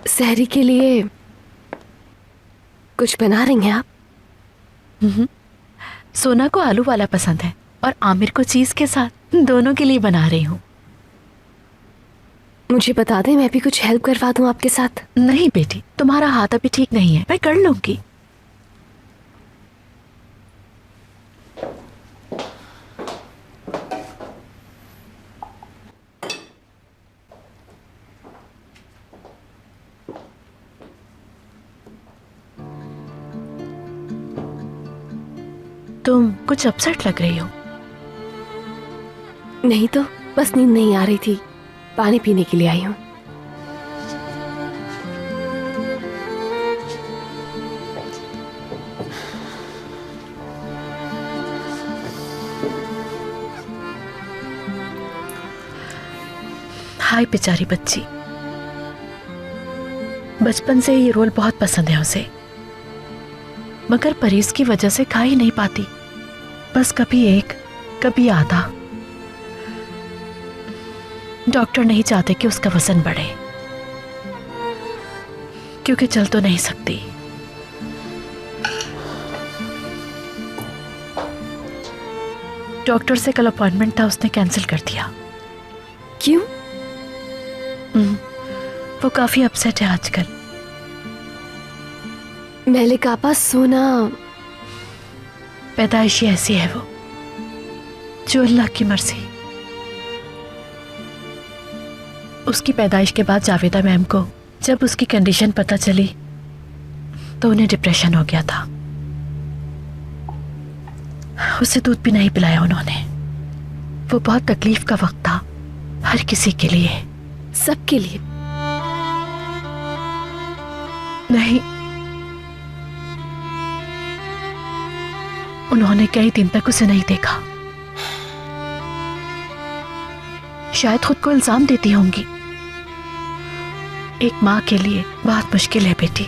सहरी के लिए कुछ बना रही हैं आप? सोना को आलू वाला पसंद है और आमिर को चीज के साथ, दोनों के लिए बना रही हूँ। मुझे बता दें, मैं भी कुछ हेल्प करवा दूं आपके साथ? नहीं बेटी, तुम्हारा हाथ अभी ठीक नहीं है, मैं कर लूंगी। तुम कुछ अपसेट लग रही हो। नहीं तो बस नींद नहीं आ रही थी, पानी पीने के लिए आई हूँ। हाय बेचारी बच्ची, बचपन से ये रोल बहुत पसंद है उसे, मगर परहेज की वजह से खा ही नहीं पाती। बस कभी एक कभी आधा। डॉक्टर नहीं चाहते कि उसका वजन बढ़े, क्योंकि चल तो नहीं सकती। डॉक्टर से कल अपॉइंटमेंट था, उसने कैंसिल कर दिया। क्यों? वो काफी अपसेट है आजकल। मलिक आपा, सोना पैदाइशी ऐसी है वो, जो अल्लाह की मर्जी। उसकी पैदाइश के बाद जावेदा मैम को जब उसकी कंडीशन पता चली तो उन्हें डिप्रेशन हो गया था। उसे दूध भी नहीं पिलाया उन्होंने। वो बहुत तकलीफ का वक्त था हर किसी के लिए। सबके लिए? नहीं, उन्होंने कई दिन तक उसे नहीं देखा। शायद खुद को इल्जाम देती होंगी। एक माँ के लिए बहुत मुश्किल है बेटी।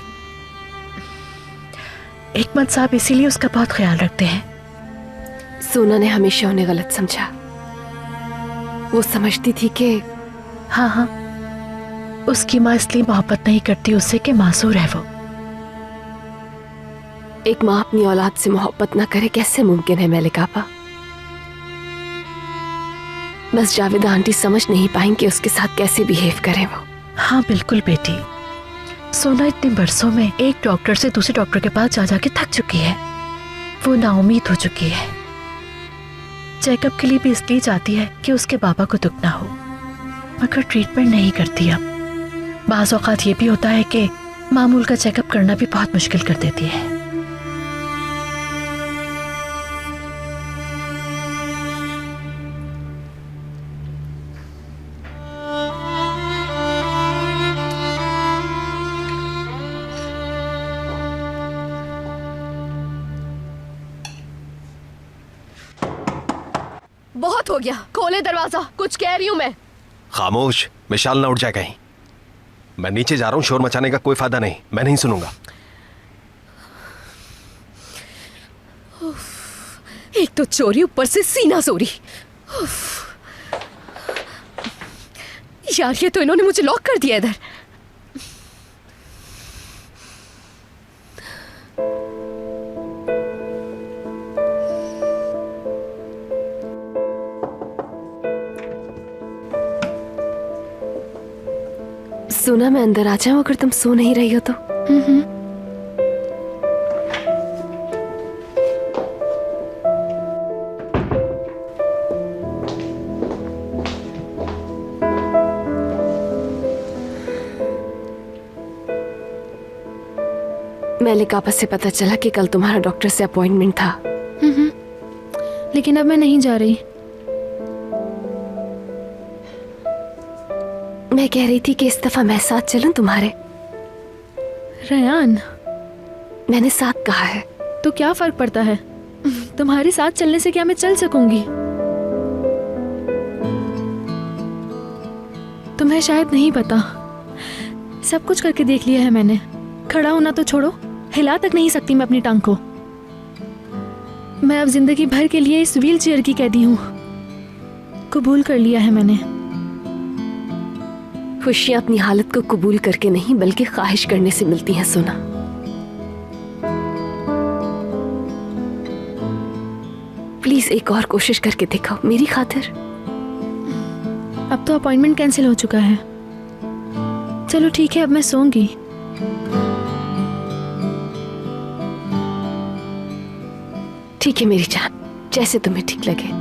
हिकमत साहब इसीलिए उसका बहुत ख्याल रखते हैं। सोना ने हमेशा उन्हें गलत समझा। वो समझती थी कि हाँ, उसकी माँ इसलिए मोहब्बत नहीं करती उससे कि मासूर है वो। एक माँ अपनी औलाद से मोहब्बत ना करे, कैसे मुमकिन है मलिक आपा? बस जावेदा आंटी समझ नहीं पाएंगे उसके साथ कैसे बिहेव करें वो। हाँ बिल्कुल बेटी, सोना इतने बरसों में एक डॉक्टर से दूसरे डॉक्टर के पास जा जाके थक चुकी है। वो नाउम्मीद हो चुकी है। चेकअप के लिए भी इसलिए जाती है कि उसके बाबा को दुख ना हो, मगर ट्रीटमेंट नहीं करती। अब बाज़ औक़ात ये भी होता है कि मामूल का चेकअप करना भी बहुत मुश्किल कर देती है। बहुत हो गया, खोले दरवाजा, कुछ कह रही हूं मैं। खामोश, मिशाल ना उठ जाए कहीं। मैं नीचे जा रहा हूँ, शोर मचाने का कोई फायदा नहीं, मैं नहीं सुनूंगा। एक तो चोरी, ऊपर से सीना चोरी। यार ये तो इन्होंने मुझे लॉक कर दिया इधर। सुना मैं अंदर आ जाऊं अगर तुम सो नहीं रही हो तो? मैलिक आपस से पता चला कि कल तुम्हारा डॉक्टर से अपॉइंटमेंट था। लेकिन अब मैं नहीं जा रही। मैं कह रही थी कि इस दफा मैं साथ चलूं तुम्हारे। रेयान, मैंने साथ कहा है। तो क्या फर्क पड़ता है? तुम्हारे साथ चलने से क्या मैं चल सकूंगी? तुम्हें शायद नहीं पता, सब कुछ करके देख लिया है मैंने। खड़ा होना तो छोड़ो, हिला तक नहीं सकती मैं अपनी टांग को। मैं अब जिंदगी भर के लिए इस व्हील चेयर की कैदी हूँ। कबूल कर लिया है मैंने। खुशियां अपनी हालत को कबूल करके नहीं बल्कि ख्वाहिश करने से मिलती हैं सोना। प्लीज एक और कोशिश करके दिखाओ मेरी खातिर। अब तो अपॉइंटमेंट कैंसिल हो चुका है। चलो ठीक है, अब मैं सोऊंगी। ठीक है मेरी जान, जैसे तुम्हें ठीक लगे।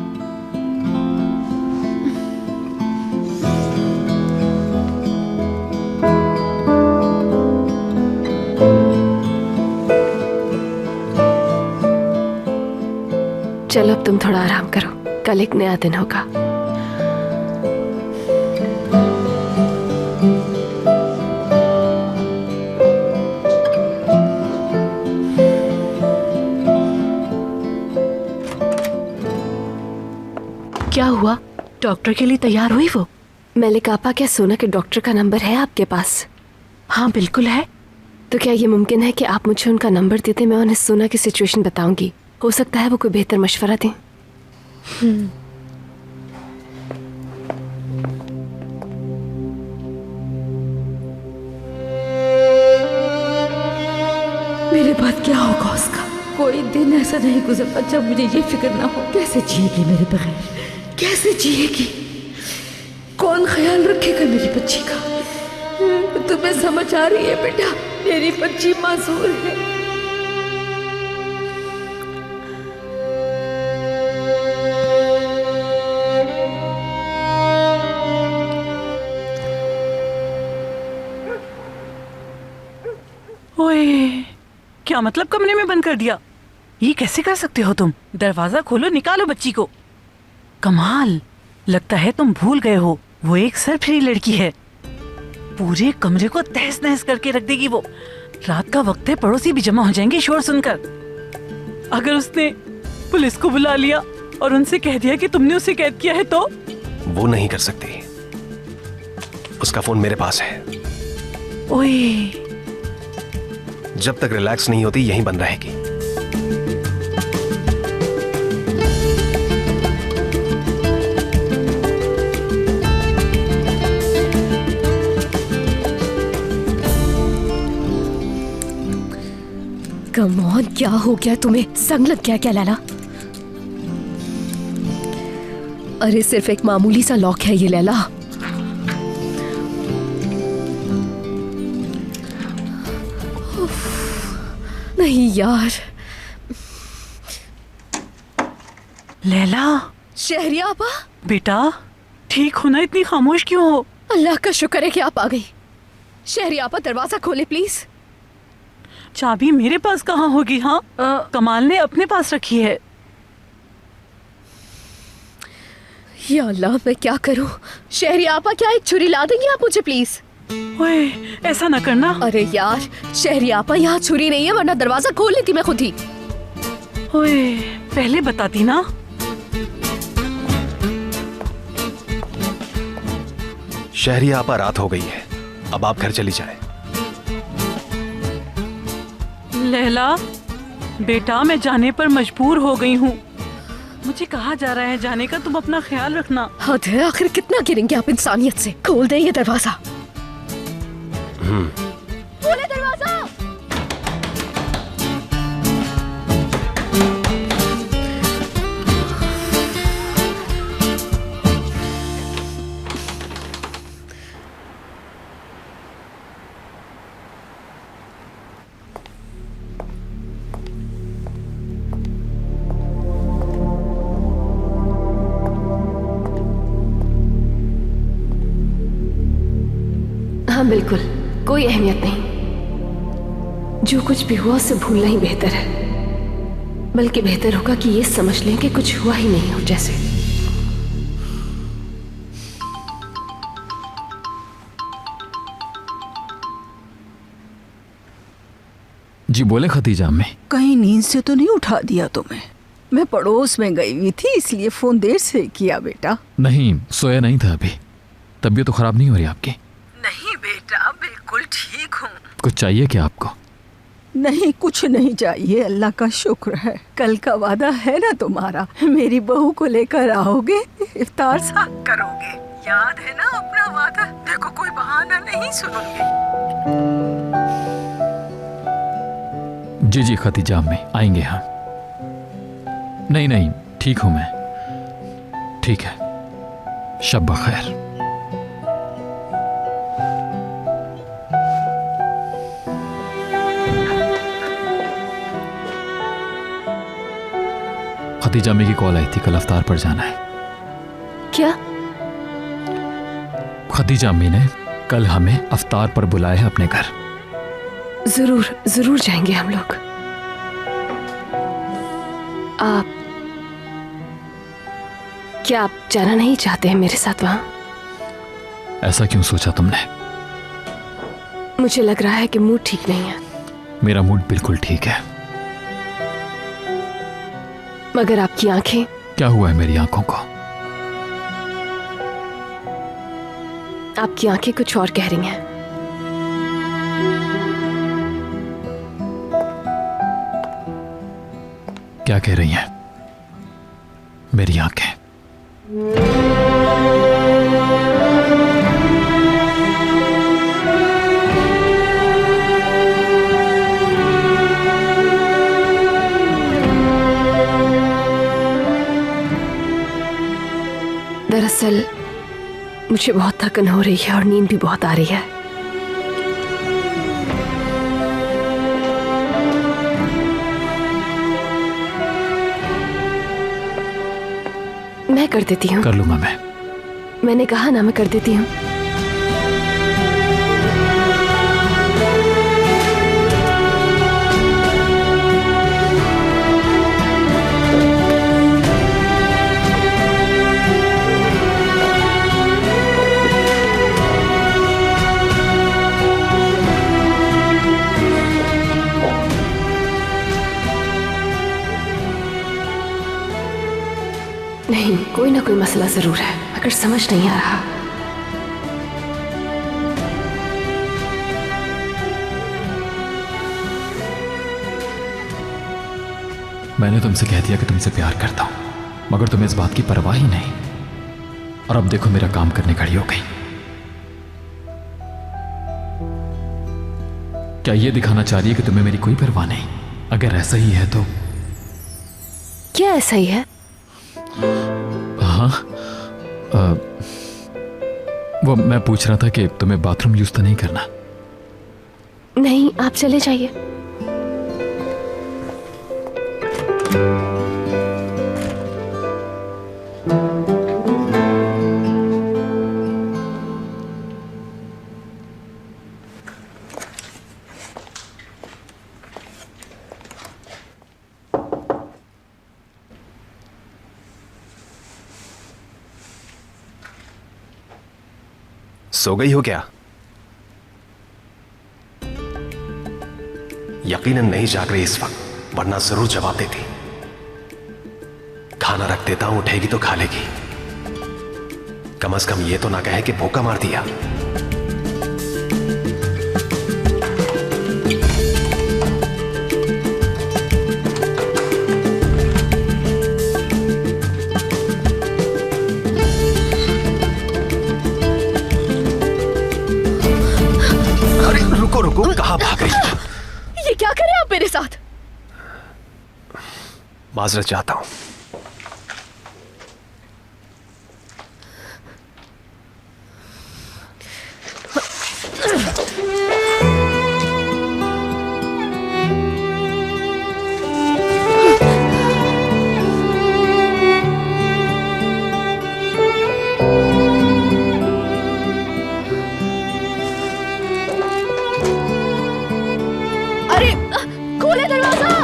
चलो अब तुम थोड़ा आराम करो, कल एक नया दिन होगा। क्या हुआ? डॉक्टर के लिए तैयार हुई वो? मैलिक आपा, क्या सोना के डॉक्टर का नंबर है आपके पास? हाँ बिल्कुल है। तो क्या ये मुमकिन है कि आप मुझे उनका नंबर देते? मैं उन्हें सोना की सिचुएशन बताऊंगी, हो सकता है वो कोई बेहतर मशवरा दें। मेरे बाद क्या होगा उसका? कोई दिन ऐसा नहीं गुजरता जब मुझे ये फिक्र ना हो कैसे जिएगी मेरे बगैर, कैसे जिएगी, कौन ख्याल रखेगा मेरी बच्ची का? तुम्हें समझ आ रही है बेटा, मेरी बच्ची मासूर है। ओए, क्या मतलब कमरे में बंद कर दिया? ये कैसे कर सकते हो तुम? दरवाजा खोलो, निकालो बच्ची को। कमाल, लगता है तुम भूल गए हो वो एक सरफिरी लड़की है। पूरे कमरे को तहस नहस करके रख देगी वो। रात का वक्त है, पड़ोसी भी जमा हो जाएंगे शोर सुनकर। अगर उसने पुलिस को बुला लिया और उनसे कह दिया कि तुमने उसे कैद किया है तो? वो नहीं कर सकती, उसका फोन मेरे पास है। ओए, जब तक रिलैक्स नहीं होती यहीं बंद रहेगी। कम ऑन, क्या हो गया तुम्हें? संग लग गया क्या लैला? अरे सिर्फ एक मामूली सा लॉक है ये लैला। नहीं यार। लैला। शहरियाबा बेटा, ठीक हो ना? इतनी खामोश क्यों हो? अल्लाह का शुक्र है कि आप आ गई। शहरियाबा दरवाजा खोले प्लीज। चाबी मेरे पास कहाँ होगी? हाँ, कमाल ने अपने पास रखी है। या अल्लाह, मैं क्या करूं? शहरियाबा, क्या एक छुरी ला देंगी आप मुझे प्लीज? ओए, ऐसा ना करना। अरे यार शहरियाबा, यहाँ छुरी नहीं है वरना दरवाजा खोल लेती मैं खुद ही। ओए, पहले बताती ना। शहरी आपा, रात हो गई है, अब आप घर चली जाएं। लैला बेटा, मैं जाने पर मजबूर हो गई हूँ। मुझे कहा जा रहा है जाने का, तुम अपना ख्याल रखना। हद है, आखिर कितना गिरेंगे आप इंसानियत से। खोल दे ये दरवाजा। खोले दरवाजा। हाँ बिल्कुल, कोई अहमियत नहीं। जो कुछ भी हुआ उसे भूलना ही बेहतर है। बल्कि बेहतर होगा कि ये समझ लें कि कुछ हुआ ही नहीं हो जैसे। जी बोले खतीजा अम्मी। कहीं नींद से तो नहीं उठा दिया तुम्हें? मैं पड़ोस में गई हुई थी इसलिए फोन देर से किया बेटा। नहीं, सोया नहीं था अभी। तबीयत तो खराब नहीं हो रही आपकी? नहीं बेटा, बिल्कुल ठीक हूँ। कुछ चाहिए क्या आपको? नहीं, कुछ नहीं चाहिए, अल्लाह का शुक्र है। कल का वादा है ना तुम्हारा, मेरी बहू को लेकर आओगे, इफ्तार साथ करोगे। याद है ना अपना वादा? देखो कोई बहाना नहीं सुनूंगी। जी जी खतीजा अम्मी, आएंगे हाँ। नहीं नहीं, ठीक हूं मैं। ठीक है, शब बखैर। खतीजा अम्मी की कॉल आई थी, कल अफ्तार पर जाना है। क्या? खतीजा अम्मी ने कल हमें अफ्तार पर बुलाया है अपने घर। जरूर जरूर जाएंगे हम लोग। आप क्या आप जाना नहीं चाहते हैं मेरे साथ वहां? ऐसा क्यों सोचा तुमने? मुझे लग रहा है कि मूड ठीक नहीं है। मेरा मूड बिल्कुल ठीक है। मगर आपकी आंखें। क्या हुआ है मेरी आंखों को? आपकी आंखें कुछ और कह रही हैं। क्या कह रही हैं मेरी आंखें? दरअसल मुझे बहुत थकन हो रही है और नींद भी बहुत आ रही है। मैं कर देती हूँ। कर लूंगा मैं। मैंने कहा ना, मैं कर देती हूँ। नहीं, कोई ना कोई मसला जरूर है, मगर समझ नहीं आ रहा। मैंने तुमसे कह दिया कि तुमसे प्यार करता हूं, मगर तुम्हें इस बात की परवाह ही नहीं। और अब देखो मेरा काम करने खड़ी हो गई। क्या ये दिखाना चाह रही है कि तुम्हें मेरी कोई परवाह नहीं? अगर ऐसा ही है तो। क्या ऐसा ही है? हाँ, वो मैं पूछ रहा था कि तुम्हें बाथरूम यूज तो नहीं करना? नहीं, आप चले जाइए। सो गई हो क्या? यकीनन नहीं जाग रही इस वक्त, वरना जरूर जवाब देती। खाना रख देता हूं, उठेगी तो खा लेगी। कम से कम ये तो ना कहे कि भूखा मार दिया। माजरत चाहता हूं। अरे खोले दरवाजा।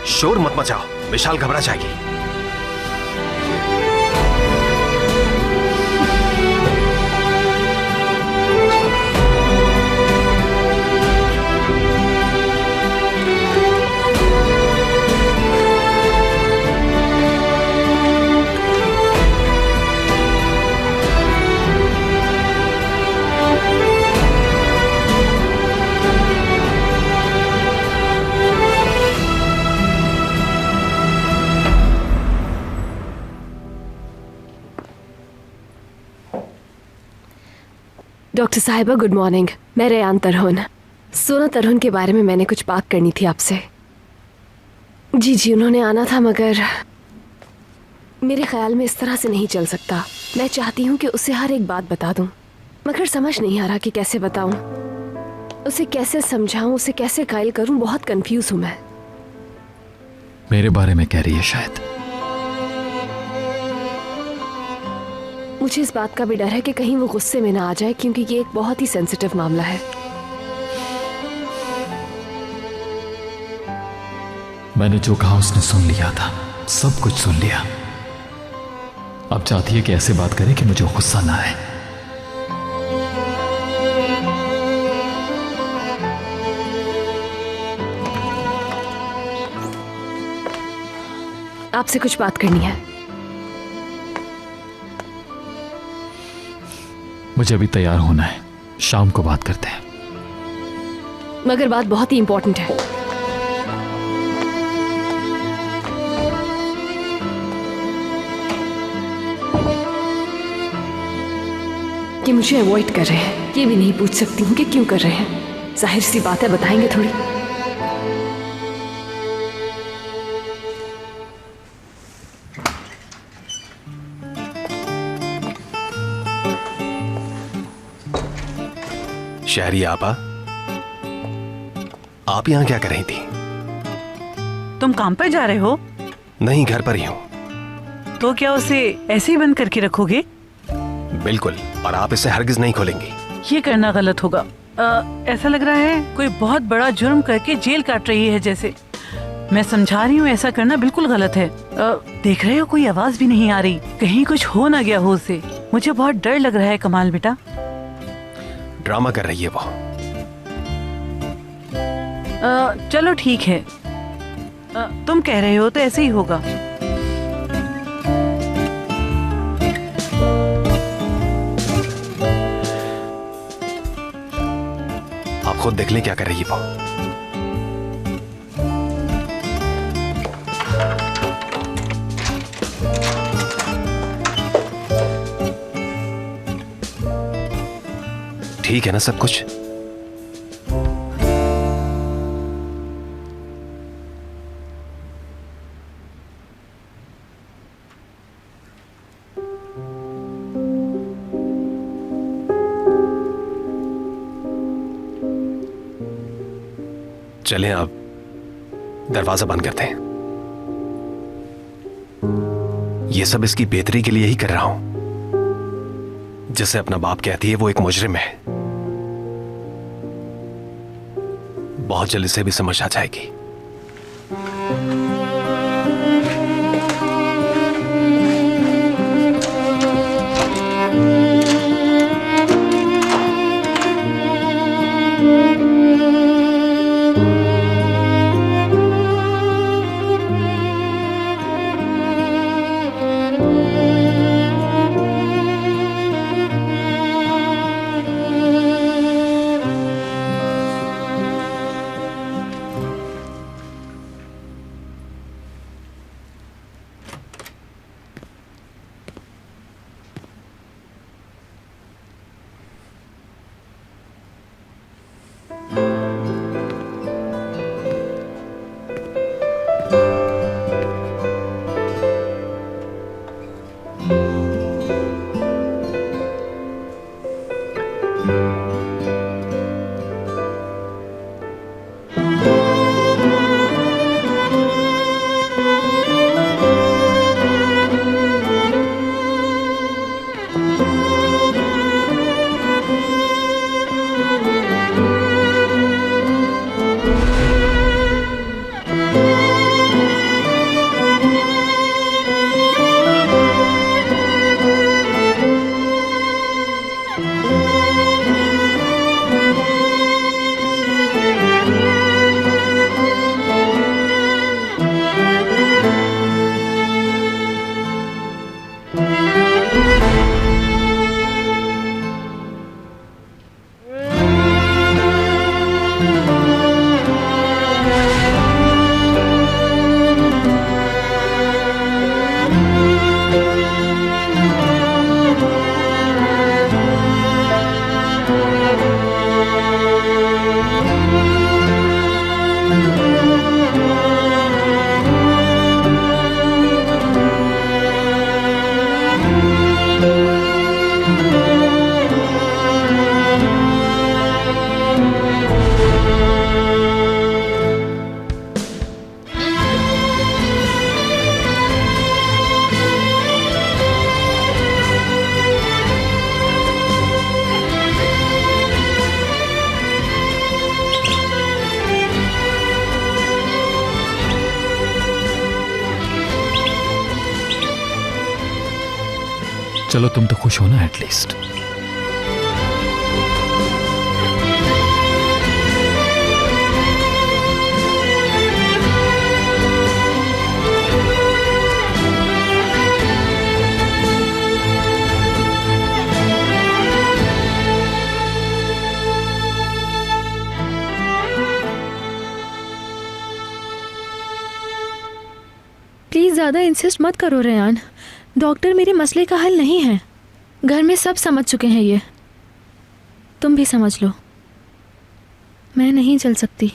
शोर मत मचाओ, विशाल घबरा जाएगी। डॉक्टर साहिबा गुड मॉर्निंग। मैं रेयान तरहुन, सोना तरहुन के बारे में मैंने कुछ बात करनी थी आपसे। जी जी उन्होंने आना था, मगर मेरे ख्याल में इस तरह से नहीं चल सकता। मैं चाहती हूँ कि उसे हर एक बात बता दूँ, मगर समझ नहीं आ रहा कि कैसे बताऊँ, उसे कैसे समझाऊँ, उसे कैसे कायल करूँ। बहुत कंफ्यूज हूँ मैं। मेरे बारे में कह रही है शायद। मुझे इस बात का भी डर है कि कहीं वो गुस्से में ना आ जाए, क्योंकि ये एक बहुत ही सेंसिटिव मामला है। मैंने जो कहा उसने सुन लिया था, सब कुछ सुन लिया। अब चाहती है कि ऐसे बात करे कि मुझे गुस्सा ना आए। आपसे कुछ बात करनी है। मुझे अभी तैयार होना है, शाम को बात करते हैं। मगर बात बहुत ही इंपॉर्टेंट है। कि मुझे अवॉइड कर रहे हैं, ये भी नहीं पूछ सकती हूँ कि क्यों कर रहे हैं। जाहिर सी बात है, बताएंगे थोड़ी। शहरी आपा, आप यहां क्या कर रही थी? तुम काम पर जा रहे हो? नहीं, घर पर ही हूं। तो क्या उसे ऐसे ही बंद करके रखोगे? बिल्कुल, और आप इसे हरगिज नहीं खोलेंगी। ये करना गलत होगा। ऐसा लग रहा है कोई बहुत बड़ा जुर्म करके जेल काट रही है जैसे। मैं समझा रही हूँ, ऐसा करना बिल्कुल गलत है। देख रहे हो कोई आवाज भी नहीं आ रही, कहीं कुछ हो ना गया हो उसे। मुझे बहुत डर लग रहा है कमाल बेटा। ड्रामा कर रही है वो। चलो ठीक है, तुम कह रहे हो तो ऐसे ही होगा। आप खुद देख लें क्या कर रही है वो। ठीक है ना सब कुछ? चलें अब दरवाजा बंद करते हैं। ये सब इसकी बेहतरी के लिए ही कर रहा हूं। जिसे अपना बाप कहती है वो एक मुजरिम है। बहुत जल्द इसे भी समझ आ जाएगी। चलो तुम तो खुश हो ना एटलीस्ट। प्लीज ज्यादा इंसिस्ट मत करो रेयान। डॉक्टर मेरे मसले का हल नहीं है। घर में सब समझ चुके हैं ये। तुम भी समझ लो। मैं नहीं चल सकती।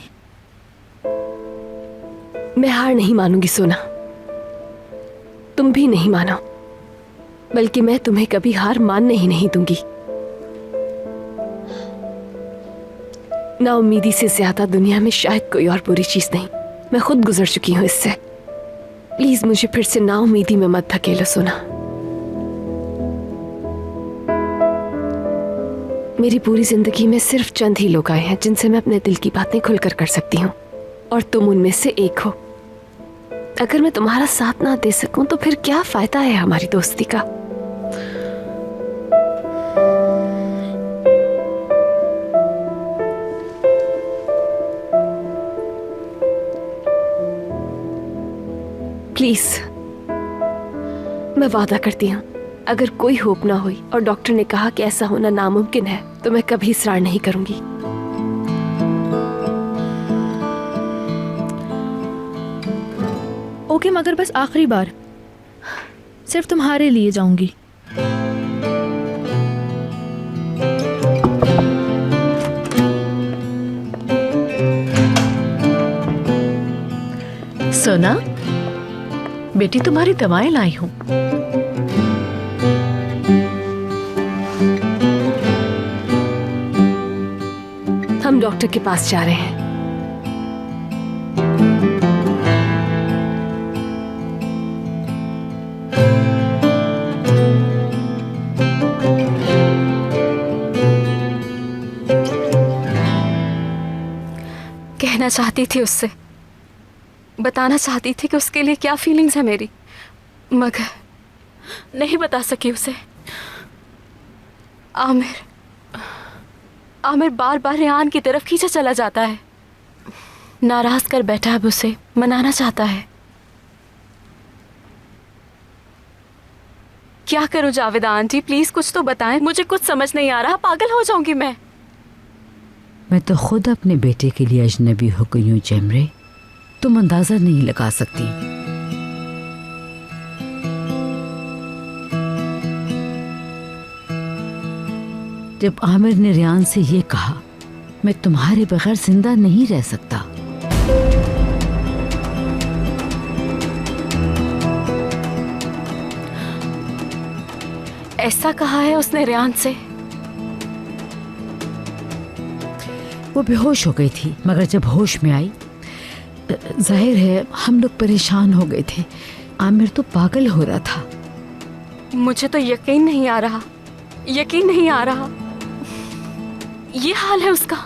मैं हार नहीं मानूंगी सोना, तुम भी नहीं मानो, बल्कि मैं तुम्हें कभी हार मानने ही नहीं दूंगी। नाउम्मीदी से ज्यादा दुनिया में शायद कोई और बुरी चीज नहीं। मैं खुद गुजर चुकी हूं इससे। प्लीज मुझे फिर से नाउम्मीदी में मत धकेलो सोना। मेरी पूरी जिंदगी में सिर्फ चंद ही लोग आए हैं जिनसे मैं अपने दिल की बातें खुलकर कर सकती हूँ, और तुम उनमें से एक हो। अगर मैं तुम्हारा साथ ना दे सकूं तो फिर क्या फायदा है हमारी दोस्ती का। प्लीज, मैं वादा करती हूँ, अगर कोई होप ना हुई और डॉक्टर ने कहा कि ऐसा होना नामुमकिन है तो मैं कभी इसरार नहीं करूंगी। ओके, मगर बस आखिरी बार, सिर्फ तुम्हारे लिए जाऊंगी। सोना बेटी, तुम्हारी दवाएं लाई हूं। हम डॉक्टर के पास जा रहे हैं। कहना चाहती थी उससे, बताना चाहती थी कि उसके लिए क्या फीलिंग्स है मेरी, मगर नहीं बता सकी उसे। आमिर बार बार रेहान की तरफ खींचा चला जाता है। नाराज कर बैठा अब उसे मनाना चाहता है। क्या करूं जावेदा आंटी, प्लीज कुछ तो बताएं। मुझे कुछ समझ नहीं आ रहा, पागल हो जाऊंगी मैं। मैं तो खुद अपने बेटे के लिए अजनबी हो गई हूँ जमरे, तुम अंदाजा नहीं लगा सकती। जब आमिर ने रियान से ये कहा, मैं तुम्हारे बगैर जिंदा नहीं रह सकता, ऐसा कहा है उसने रियान से? वो बेहोश हो गई थी, मगर जब होश में आई, जाहिर है हम लोग परेशान हो गए थे। आमिर तो पागल हो रहा था। मुझे तो यकीन नहीं आ रहा, यकीन नहीं आ रहा। ये हाल है उसका।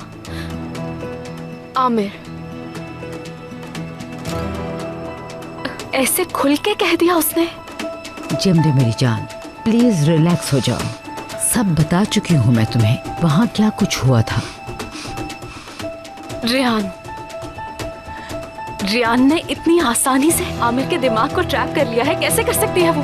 आमिर ऐसे खुल के कह दिया उसने? जमरे मेरी जान, प्लीज रिलैक्स हो जाओ। सब बता चुकी हूँ मैं तुम्हें, वहाँ क्या कुछ हुआ था। रियान ने इतनी आसानी से आमिर के दिमाग को ट्रैप कर लिया है, कैसे कर सकती है वो?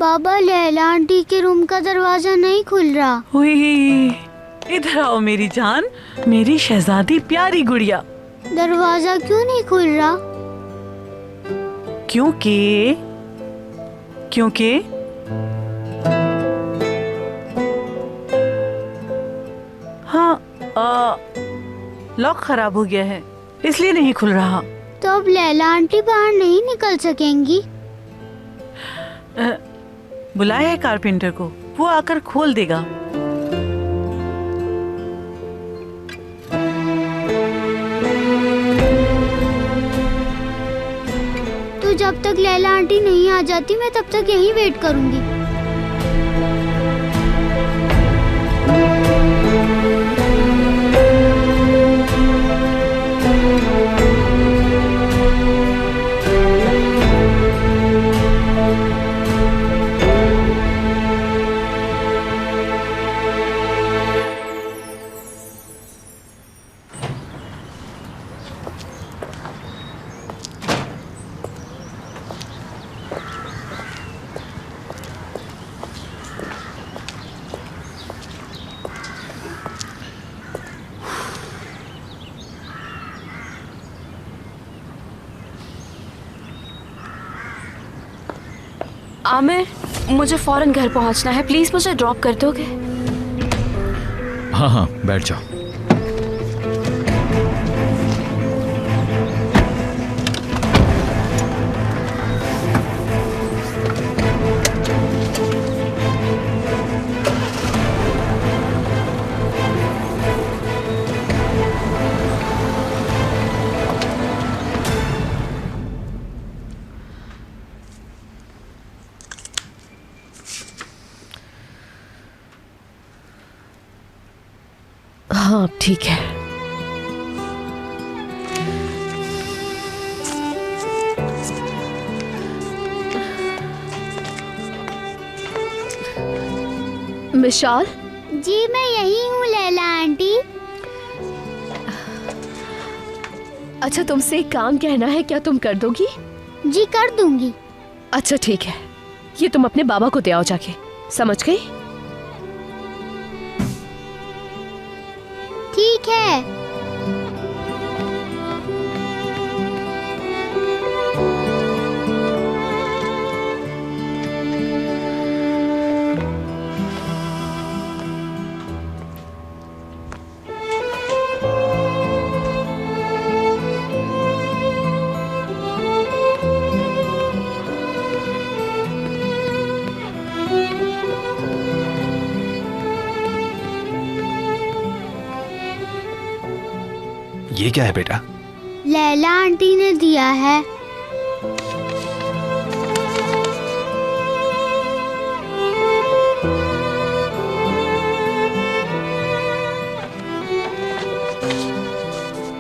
बाबा, लैला आंटी के रूम का दरवाजा नहीं खुल रहा। हुई, इधर आओ मेरी जान, मेरी शहजादी प्यारी गुड़िया। दरवाजा क्यों नहीं खुल रहा? क्योंकि हाँ, लॉक खराब हो गया है, इसलिए नहीं खुल रहा। तो अब लैला आंटी बाहर नहीं निकल सकेंगी? बुलाया है कारपेंटर को, वो आकर खोल देगा। तो जब तक लैला आंटी नहीं आ जाती मैं तब तक यहीं वेट करूंगी। आमिर, मुझे फौरन घर पहुंचना है, प्लीज मुझे ड्रॉप कर दोगे? हाँ हाँ, बैठ जाओ। हाँ, अब ठीक है। मिशाल, जी मैं यही हूँ लैला आंटी। अच्छा तुमसे एक काम कहना है, क्या तुम कर दोगी? जी कर दूंगी। अच्छा ठीक है, ये तुम अपने बाबा को दे आओ जाके, समझ गई? ठीक है। ये क्या है बेटा? लैला आंटी ने दिया है।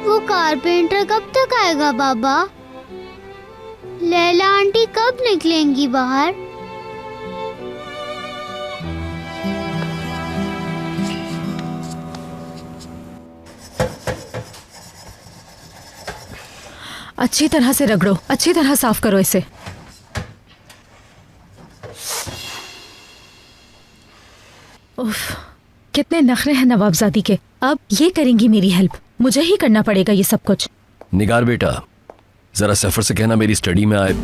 वो कारपेंटर कब तक आएगा बाबा? लैला आंटी कब निकलेंगी बाहर? अच्छी तरह से रगड़ो, अच्छी तरह साफ करो इसे। उफ, कितने नखरे हैं नवाबजादी के। अब ये करेंगी मेरी हेल्प, मुझे ही करना पड़ेगा ये सब कुछ। निगार बेटा, जरा सफर से कहना मेरी स्टडी में आए।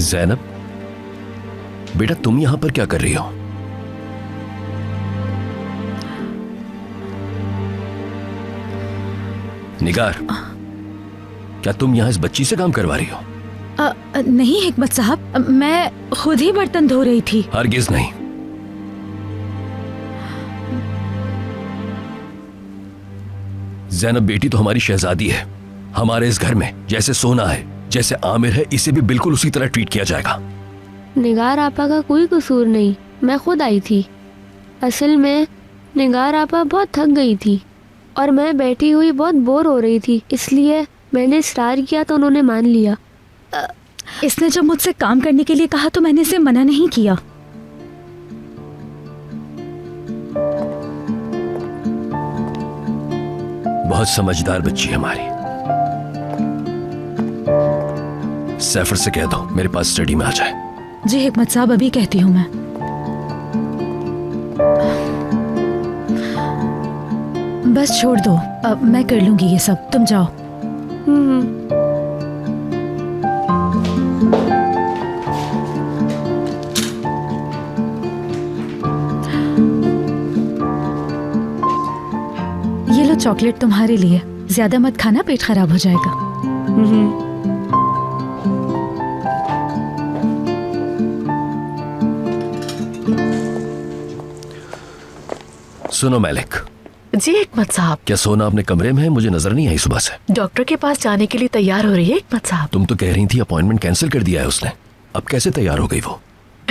ज़ैनब बेटा, तुम यहां पर क्या कर रही हो? निगार, क्या तुम यहां इस बच्ची से काम करवा रही हो? नहीं हिकमत साहब, मैं खुद ही बर्तन धो रही थी। हरगिज नहीं। ज़ैनब बेटी तो हमारी शहजादी है। हमारे इस घर में जैसे सोना है, जैसे आमिर है, इसे भी बिल्कुल उसी तरह ट्रीट किया जाएगा। निगार आपा का कोई कसूर नहीं, मैं खुद आई थी। असल में निगार आपा बहुत थक गई थी और मैं बैठी हुई बहुत बोर हो रही थी, इसलिए मैंने इस्रार किया तो उन्होंने मान लिया। इसने जब मुझसे काम करने के लिए कहा तो मैंने इसे मना नहीं किया। बहुत समझदार बच्ची है हमारी। सैफर से कह दो मेरे पास स्टडी में आ जाए। जी हिकमत साहब, अभी कहती हूँ मैं। बस छोड़ दो, अब मैं कर लूंगी ये सब, तुम जाओ। ये लो चॉकलेट तुम्हारे लिए, ज्यादा मत खाना, पेट खराब हो जाएगा। सुनो मैलिक। जी हिकमत साहब। क्या सोना अपने कमरे में है? मुझे नजर नहीं आई सुबह से। डॉक्टर के पास जाने के लिए तैयार हो रही है हिकमत साहब। तुम तो कह रही थी अपॉइंटमेंट कैंसिल कर दिया है उसने, अब कैसे तैयार हो गई वो?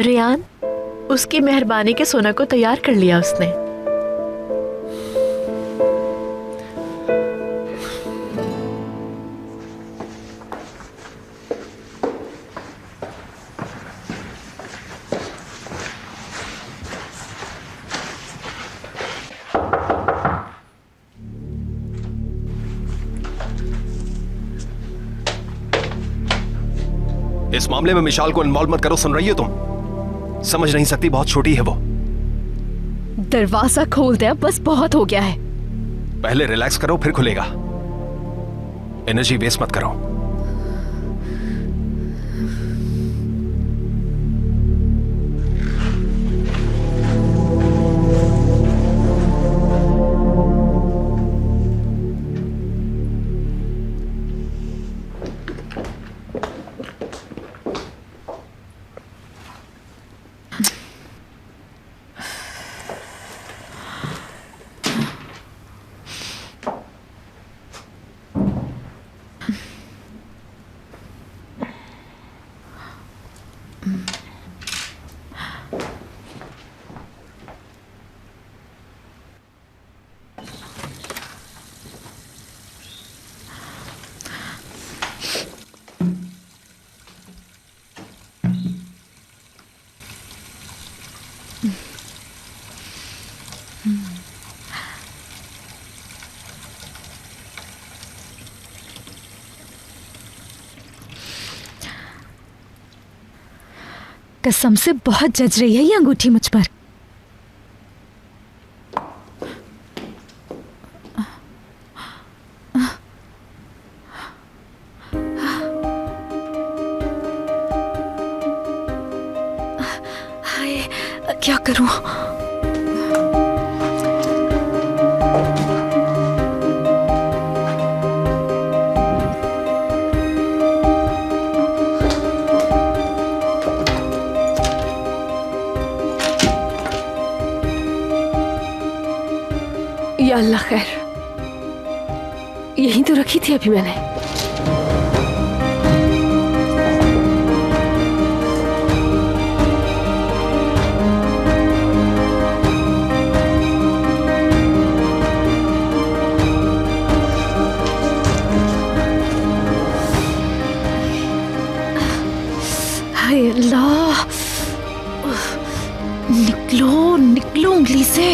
रियान, उसकी मेहरबानी के सोना को तैयार कर लिया उसने। इस मामले में मिशाल को इन्वॉल्व मत करो, सुन रही हो तुम? समझ नहीं सकती, बहुत छोटी है वो। दरवाजा खोल दे, बस बहुत हो गया है। पहले रिलैक्स करो फिर खुलेगा। एनर्जी वेस्ट मत करो। कसम से बहुत जज रही है ये अंगूठी मुझ पर। हाय, क्या करूं? या अल्लाह खैर, यहीं तो रखी थी अभी मैंने। हाय अल्लाह, निकलो निकलो उंगली से।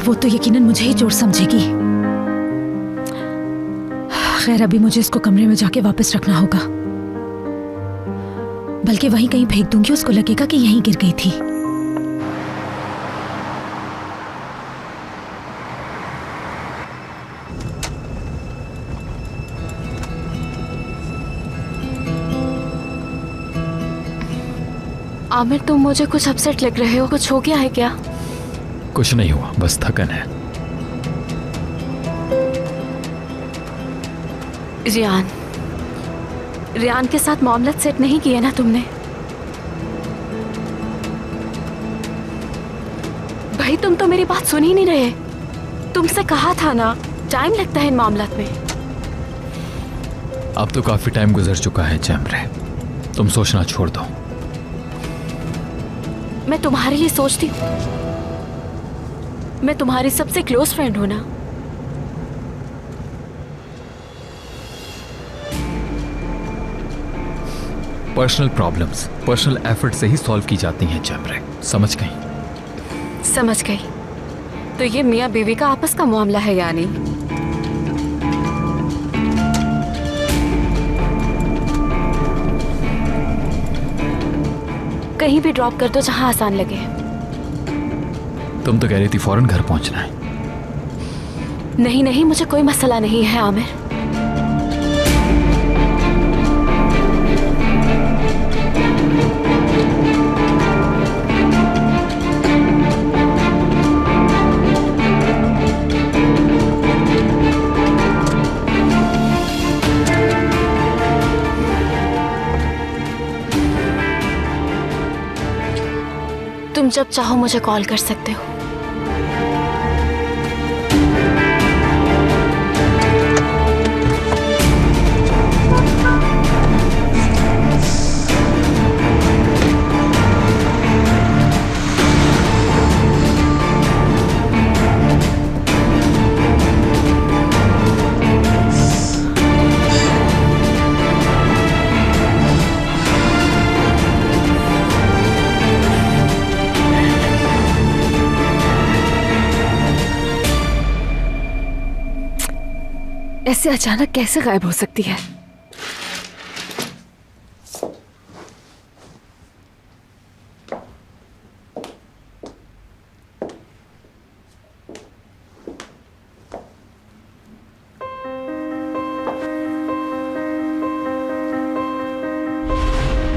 वो तो यकीनन मुझे ही चोर समझेगी। खैर, अभी मुझे इसको कमरे में जाके वापस रखना होगा, बल्कि वहीं कहीं फेंक दूंगी, उसको लगेगा कि यहीं गिर गई थी। आमिर, तुम मुझे कुछ अपसेट लग रहे हो, कुछ हो गया है क्या? कुछ नहीं हुआ, बस थकन है। रियान के साथ मामला सेट नहीं किया ना तुमने? भाई, तुम तो मेरी बात सुन ही नहीं रहे। तुमसे कहा था ना, टाइम लगता है इन मामलात में। अब तो काफी टाइम गुजर चुका है जैमरे, तुम सोचना छोड़ दो। मैं तुम्हारे लिए सोचती हूँ, मैं तुम्हारी सबसे क्लोज फ्रेंड हूं ना। पर्सनल प्रॉब्लम्स पर्सनल एफर्ट से ही सॉल्व की जाती हैं जमरे, समझ गई? समझ गई। तो ये मियाँ बीवी का आपस का मामला है यानी? कहीं भी ड्रॉप कर दो जहां आसान लगे। तुम तो कह रही थी फौरन घर पहुंचना है। नहीं नहीं, मुझे कोई मसला नहीं है आमिर। तुम जब चाहो मुझे कॉल कर सकते हो। ऐसे अचानक कैसे गायब हो सकती है?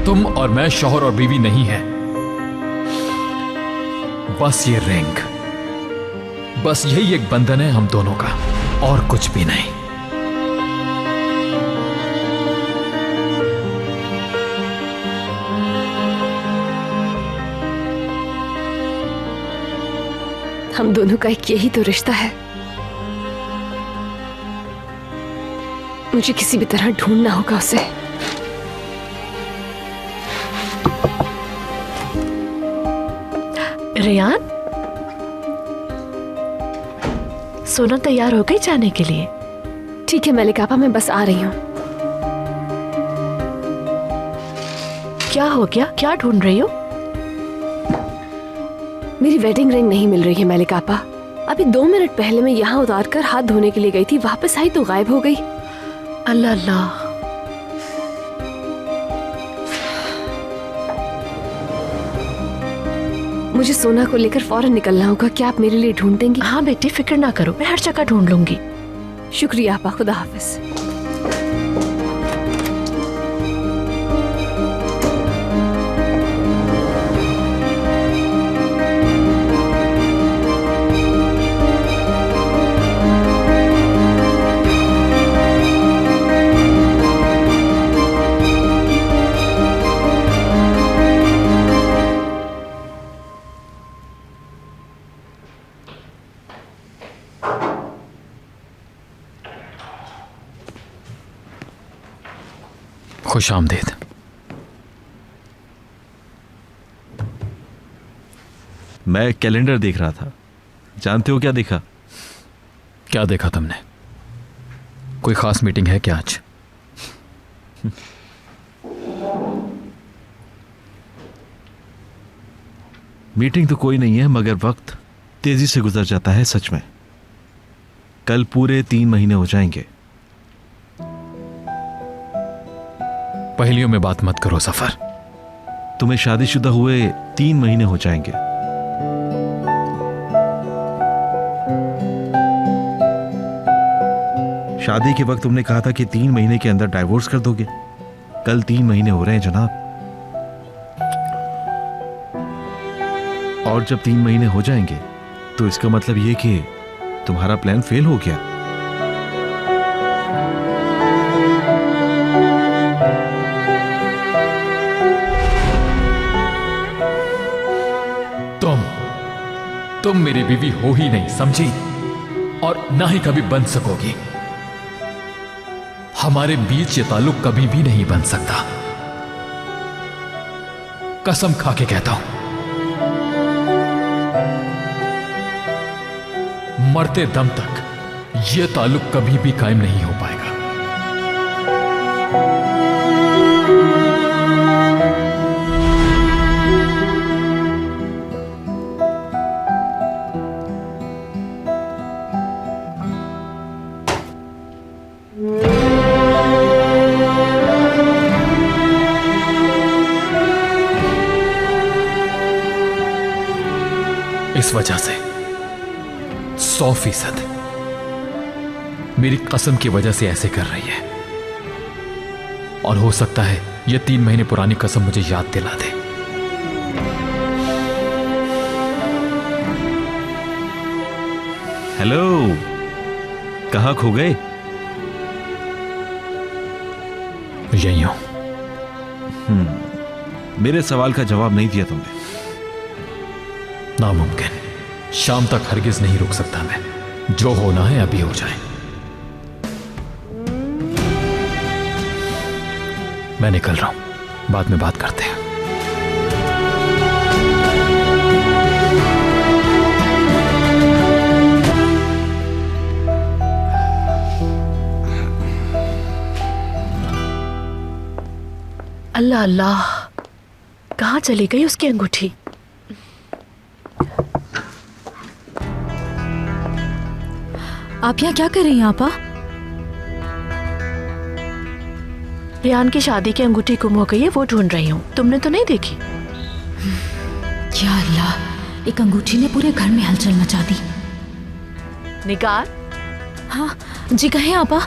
तुम और मैं शौहर और बीवी नहीं है, बस ये रिंग, बस यही एक बंधन है हम दोनों का, और कुछ भी नहीं। हम दोनों का एक यही तो रिश्ता है। मुझे किसी भी तरह ढूंढना होगा उसे। रेयान, सोना तैयार हो गई जाने के लिए? ठीक है मलिक आपा, मैं बस आ रही हूँ। क्या हो गया? क्या ढूंढ रही हो? मेरी वेडिंग रिंग नहीं मिल रही है मलिक आपा। अभी 2 मिनट पहले मैं यहाँ उतार कर हाथ धोने के लिए गई थी, वापस आई तो गायब हो गई। अल्लाह अल्लाह। मुझे सोना को लेकर फौरन निकलना होगा। क्या आप मेरे लिए ढूंढ देंगी? हाँ बेटी, फिक्र ना करो, मैं हर जगह ढूंढ लूंगी। शुक्रिया आपा, खुदा हाफिज। खुश आमदीद। मैं कैलेंडर देख रहा था। जानते हो क्या देखा? क्या देखा तुमने? कोई खास मीटिंग है क्या आज? मीटिंग तो कोई नहीं है, मगर वक्त तेजी से गुजर जाता है सच में। कल पूरे 3 महीने हो जाएंगे। पहेलियों में बात मत करो सफर। तुम्हें शादीशुदा हुए 3 महीने हो जाएंगे। शादी के वक्त तुमने कहा था कि 3 महीने के अंदर डाइवोर्स कर दोगे। कल 3 महीने हो रहे हैं जनाब। और जब 3 महीने हो जाएंगे तो इसका मतलब यह कि तुम्हारा प्लान फेल हो गया। तुम मेरी बीवी हो ही नहीं, समझी? और ना ही कभी बन सकोगी। हमारे बीच ये ताल्लुक कभी भी नहीं बन सकता। कसम खा के कहता हूं, मरते दम तक ये ताल्लुक कभी भी कायम नहीं हो पाएगा। इस वजह से 100% मेरी कसम की वजह से ऐसे कर रही है। और हो सकता है यह 3 महीने पुरानी कसम मुझे याद दिला दे। हेलो, कहाँ खो गए? यही हूं। मेरे सवाल का जवाब नहीं दिया तुमने। नामुमकिन, शाम तक हरगिज नहीं रुक सकता मैं। जो होना है अभी हो जाए। मैं निकल रहा हूं, बाद में बात करते हैं। अल्लाह अल्लाह, कहाँ चली गई उसकी अंगूठी? आप यहाँ क्या कर रही हैं आपा? रियान की शादी की अंगूठी गुम हो गई है, वो ढूंढ रही हूँ। तुमने तो नहीं देखी? या अल्लाह, एक अंगूठी ने पूरे घर में हलचल मचा दी। निगार? हाँ जी, कहें आपा?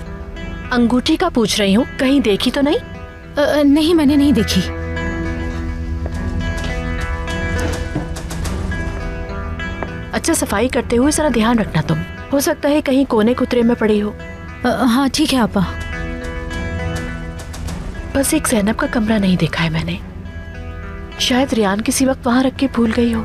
अंगूठी का पूछ रही हूँ, कहीं देखी तो नहीं? नहीं, मैंने नहीं देखी। अच्छा, सफाई करते हुए जरा ध्यान रखना तुम। हो सकता है कहीं कोने कुतरे में पड़ी हो। हाँ ठीक है आपा। बस एक ज़ैनब का कमरा नहीं देखा है मैंने। शायद रियान किसी वक्त वहां रख के भूल गई हो।